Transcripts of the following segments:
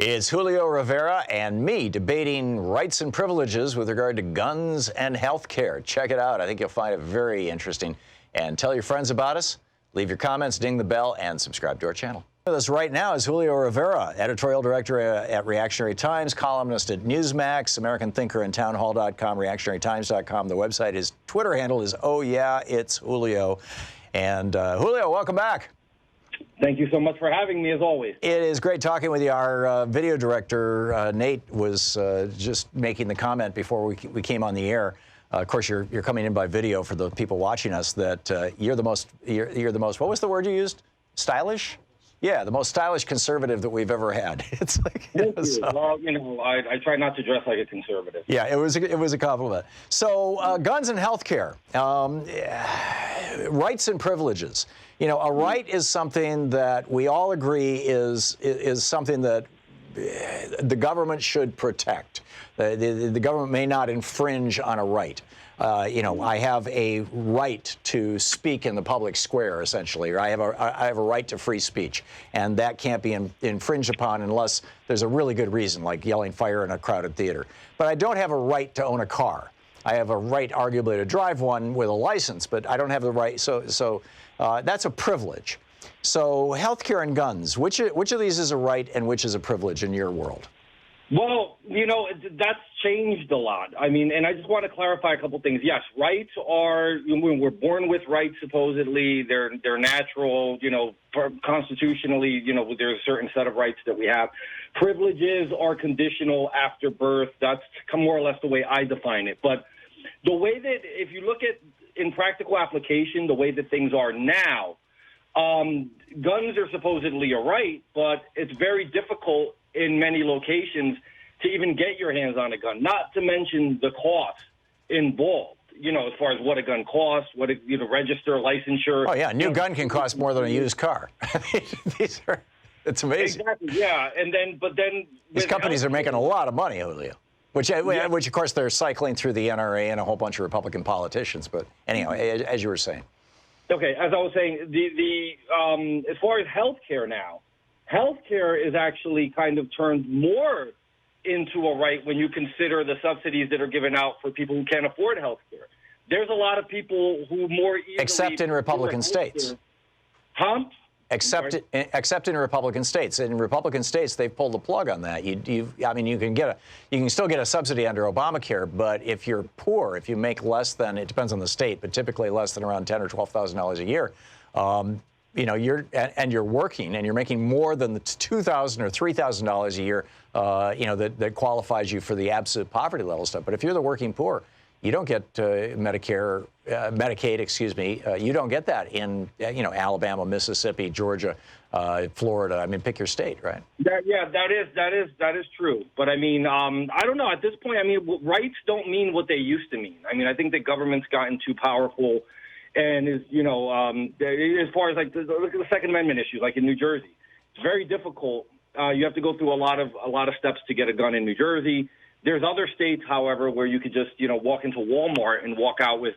It's Julio Rivera and me debating rights and privileges with regard to guns and health care. Check it out. I think you'll find it very interesting. And tell your friends about us. Leave your comments, ding the bell, and subscribe to our channel. With us right now is Julio Rivera, editorial director at Reactionary Times, columnist at Newsmax, American thinker and townhall.com, reactionarytimes.com. The website, his Twitter handle is Oh Yeah, It's Julio. And Julio, welcome back. Thank you so much for having me, as always. It is great talking with you. Our video director, Nate, was just making the comment before we came on the air. Of course, you're coming in by video for the people watching us. That you're the most. What was the word you used? Stylish. Yeah, the most stylish conservative that we've ever had. It's like. Thank you. Well, I try not to dress like a conservative. Yeah, it was a compliment. So, guns and health care, rights and privileges. You know, a right is something that we all agree is something that the government should protect. The government may not infringe on a right. I have a right to speak in the public square, essentially, or I have a right to free speech, and that can't be infringed upon unless there's a really good reason, like yelling fire in a crowded theater. But I don't have a right to own a car. I have a right, arguably, to drive one with a license, but I don't have the right. So that's a privilege. So healthcare and guns, which of these is a right and which is a privilege in your world? Well, that's changed a lot. I mean, and I just want to clarify a couple things. Yes, rights are, we're born with rights, supposedly. They're natural, constitutionally, there's a certain set of rights that we have. Privileges are conditional after birth. That's more or less the way I define it. But the way that, if you look at, in practical application, the way that things are now, guns are supposedly a right, but it's very difficult in many locations to even get your hands on a gun, not to mention the cost involved, as far as what a gun costs, what it, register, licensure. Oh, yeah, a new gun can cost more than a used car. It's amazing. Exactly, yeah. But then these companies are making a lot of money, Julio, which of course they're cycling through the NRA and a whole bunch of Republican politicians. But anyhow, as you were saying. Okay, as I was saying, as far as healthcare now, healthcare is actually kind of turned more into a right when you consider the subsidies that are given out for people who can't afford healthcare. There's a lot of people who more easily... Except in Republican states. Huh? Except in Republican states. In Republican states, they've pulled the plug on that. You can still get a subsidy under Obamacare, but if you're poor, if you make less than, it depends on the state, but typically less than around $10,000 or $12,000 a year, you're working and you're making more than the $2,000 or $3,000 a year, that qualifies you for the absolute poverty level stuff. But if you're the working poor, you don't get Medicaid, you don't get that in, Alabama, Mississippi, Georgia, Florida. I mean, pick your state, right? That is true. But I mean, I don't know. At this point, I mean, rights don't mean what they used to mean. I mean, I think the government's gotten too powerful. And as far as look at the Second Amendment issues, like in New Jersey, it's very difficult. You have to go through a lot of steps to get a gun in New Jersey. There's other states, however, where you could just walk into Walmart and walk out with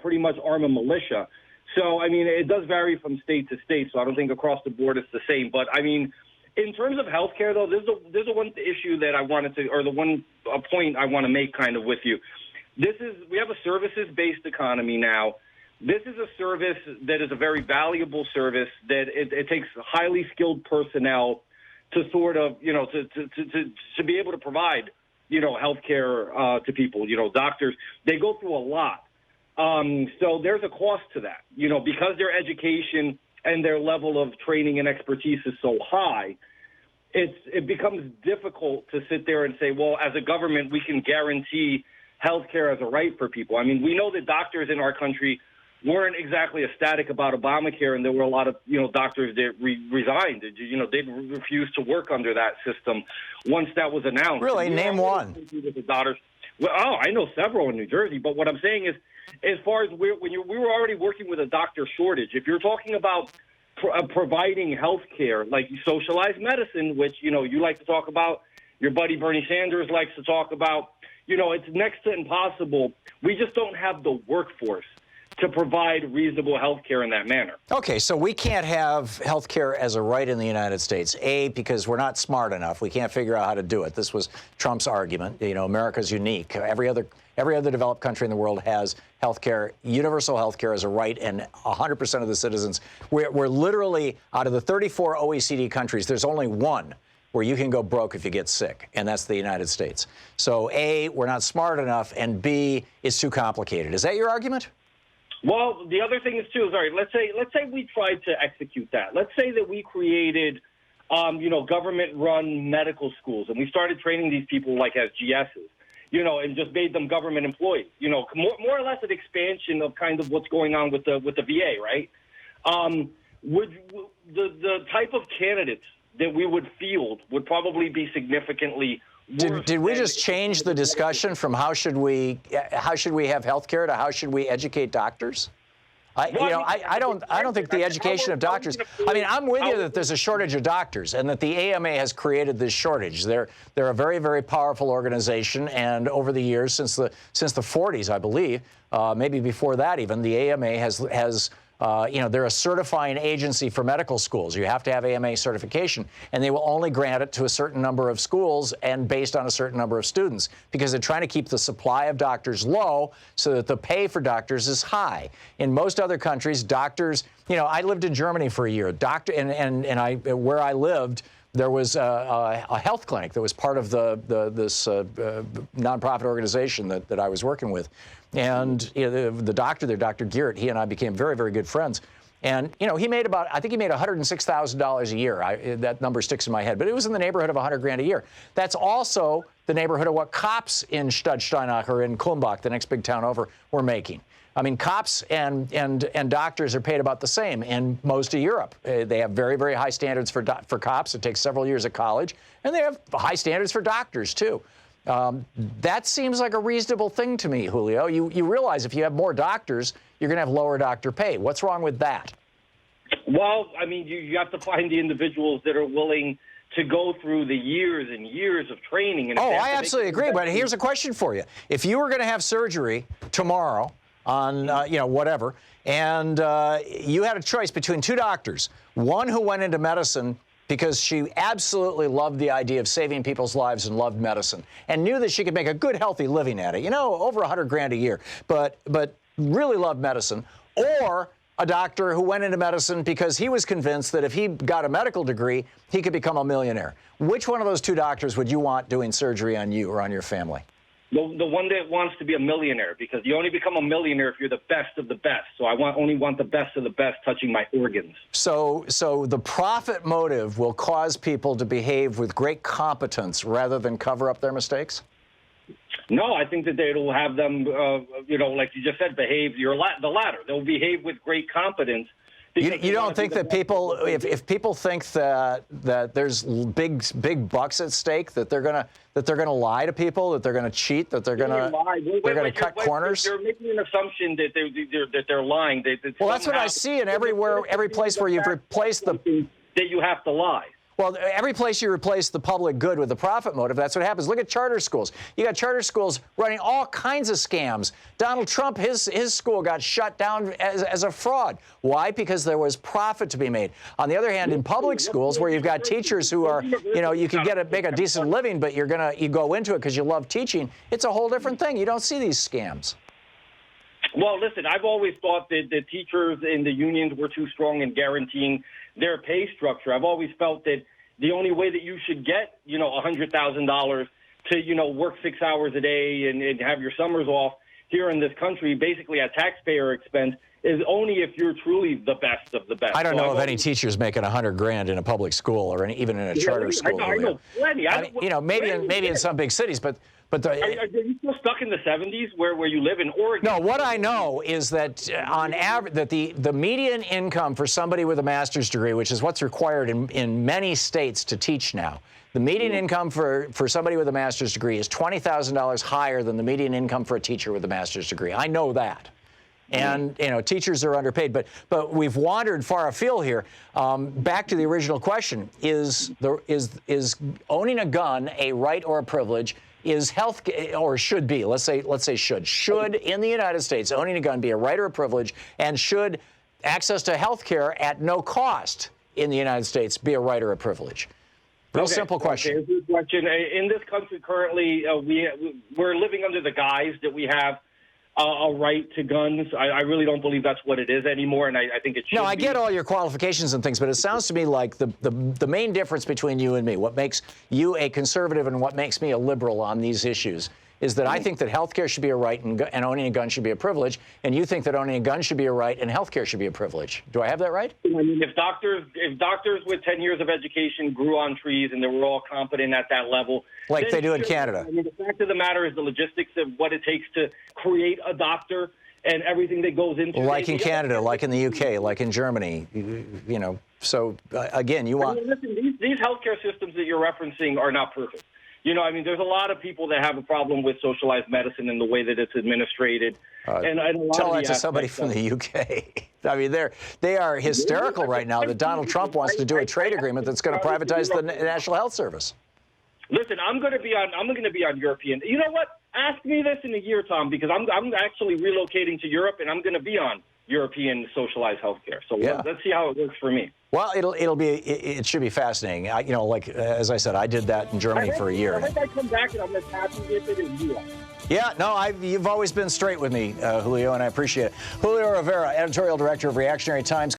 pretty much arm a militia. So I mean, it does vary from state to state. So I don't think across the board it's the same. But I mean, in terms of healthcare, though, there's a one issue that I wanted to, or the one point I want to make kind of with you. We have a services-based economy now. This is a service that is a very valuable service that it takes highly skilled personnel to sort of, to be able to provide, healthcare to people, doctors. They go through a lot. So there's a cost to that, because their education and their level of training and expertise is so high. It becomes difficult to sit there and say, well, as a government, we can guarantee healthcare as a right for people. I mean, we know that doctors in our country weren't exactly ecstatic about Obamacare, and there were a lot of doctors that resigned. They refused to work under that system once that was announced. Really, name one. Well, I know several in New Jersey, but what I'm saying is, as far as we were already working with a doctor shortage. If you're talking about providing health care, like socialized medicine, which you like to talk about, your buddy Bernie Sanders likes to talk about, it's next to impossible. We just don't have the workforce to provide reasonable health care in that manner. Okay, so we can't have health care as a right in the United States. A, because we're not smart enough. We can't figure out how to do it. This was Trump's argument. You know, America's unique. Every other developed country in the world has health care, universal health care as a right, and 100% of the citizens. We're literally, out of the 34 OECD countries, there's only one where you can go broke if you get sick, and that's the United States. So A, we're not smart enough, and B, it's too complicated. Is that your argument? Well, the other thing is too. Sorry, let's say we tried to execute that. Let's say that we created, government-run medical schools, and we started training these people like as GSs, and just made them government employees. More or less an expansion of kind of what's going on with the VA, right? Would the type of candidates that we would field would probably be significantly worse. Did we just change the discussion from how should we have health care to how should we educate doctors? I don't think the education of doctors. I mean, I'm with you that there's a shortage of doctors and that the AMA has created this shortage. They're a very, very powerful organization, and over the years, since the 40s, I believe, maybe before that even, the AMA has they're a certifying agency for medical schools. You have to have AMA certification, and they will only grant it to a certain number of schools and based on a certain number of students, because they're trying to keep the supply of doctors low so that the pay for doctors is high. In most other countries, doctors, I lived in Germany for a year. Where I lived, there was a health clinic that was part of this nonprofit organization that I was working with. And the doctor there, Dr. Geert, he and I became very, very good friends. And, he made I think he made $106,000 a year. That number sticks in my head, but it was in the neighborhood of $100,000 a year. That's also the neighborhood of what cops in Stadtsteinach or in Kulmbach, the next big town over, were making. I mean, cops and doctors are paid about the same in most of Europe. They have very, very high standards for cops. It takes several years of college, and they have high standards for doctors too. That seems like a reasonable thing to me, Julio. You realize if you have more doctors, you're going to have lower doctor pay. What's wrong with that? Well, I mean, you have to find the individuals that are willing to go through the years and years of training. And I absolutely agree. But here's a question for you. If you were going to have surgery tomorrow on, whatever, and you had a choice between two doctors, one who went into medicine because she absolutely loved the idea of saving people's lives and loved medicine and knew that she could make a good, healthy living at it, over $100,000 a year, but really loved medicine, or a doctor who went into medicine because he was convinced that if he got a medical degree, he could become a millionaire. Which one of those two doctors would you want doing surgery on you or on your family? The one that wants to be a millionaire, because you only become a millionaire if you're the best of the best. So I only want the best of the best touching my organs. So the profit motive will cause people to behave with great competence rather than cover up their mistakes? No, I think that it'll have them, like you just said, behave the latter. They'll behave with great competence. You don't think that people, if people think that there's big bucks at stake, that they're gonna lie to people, that they're gonna cheat, that they're gonna cut corners? You're making an assumption that they're lying. Well, that's what I see in every place where you've replaced that you have to lie. Well, every place you replace the public good with the profit motive, that's what happens. Look at charter schools. You got charter schools running all kinds of scams. Donald Trump, his school got shut down as a fraud. Why? Because there was profit to be made. On the other hand, in public schools, where you've got teachers who are, you can make a decent living, but you go into it because you love teaching, it's a whole different thing. You don't see these scams. Well, listen, I've always thought that the teachers and the unions were too strong in guaranteeing their pay structure. I've always felt that the only way that you should get, $100,000 to, work 6 hours a day and have your summers off here in this country, basically at taxpayer expense, is only if you're truly the best of the best. I don't know of any teachers making $100,000 in a public school or even in a charter school. I know plenty. Maybe in some big cities, but are you still stuck in the 70s where you live in Oregon? No, what I know is that on average, that the median income for somebody with a master's degree, which is what's required in many states to teach now, the median income for somebody with a master's degree is $20,000 higher than the median income for a teacher with a master's degree. I know that. And, teachers are underpaid. But we've wandered far afield here. Back to the original question, is owning a gun a right or a privilege is health, or should be, let's say should in the United States owning a gun be a right or a privilege, and should access to health care at no cost in the United States be a right or a privilege? Real simple question. Okay, good question. In this country currently, we're living under the guise that we have a right to guns. I really don't believe that's what it is anymore, and I think it should. No, I be. get all your qualifications and things, but it sounds to me like the main difference between you and me, what makes you a conservative and what makes me a liberal on these issues, is that I think that health care should be a right and owning a gun should be a privilege, and you think that owning a gun should be a right and health care should be a privilege. Do I have that right? I mean, if doctors with 10 years of education grew on trees and they were all competent at that level, like they do in Canada. I mean, the fact of the matter is the logistics of what it takes to create a doctor and everything that goes into it. Like in Canada, like in the UK, like in Germany, you know. So, again, you want... I mean, listen, these healthcare systems that you're referencing are not perfect. You know, I mean, there's a lot of people that have a problem with socialized medicine and the way that it's administrated. And a lot tell of that to somebody from the UK. I mean, they are hysterical right now that Donald Trump wants to do a trade agreement that's going to privatize the National Health Service. Listen, I'm going to be on European. You know what? Ask me this in a year, Tom, because I'm actually relocating to Europe and I'm going to be on European socialized healthcare. So let's see how it works for me. Well, it should be fascinating. You know, like as I said, I did that in Germany for a year. I hope I come back and I'm as happy with it as you are. Yeah, no, you've always been straight with me, Julio, and I appreciate it. Julio Rivera, editorial director of Reactionary Times.